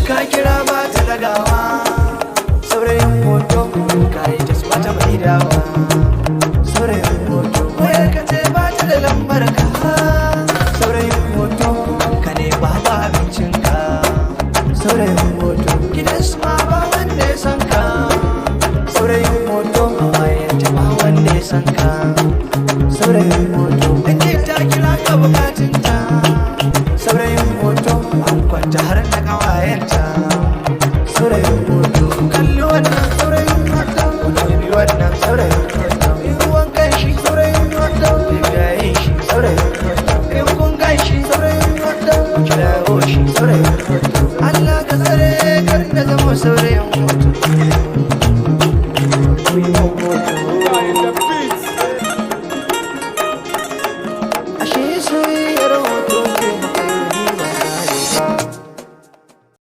ka kira ba ta dagawa, saurayin hoto ka yi ta ba ta mai dawa. Saurayin hoto wayar ka ce ba ta da lambar ka, saurayin hoto ka ne ba ba abincinka. Saurayin hoto gidan su ma ba wanda ya san ka, saurayin hoto wayar ta ba wanda ya san ka. Saurayin hoto ake ta kira ka bukatunta, saurayin hoto an kwanta har da ƙawayenta.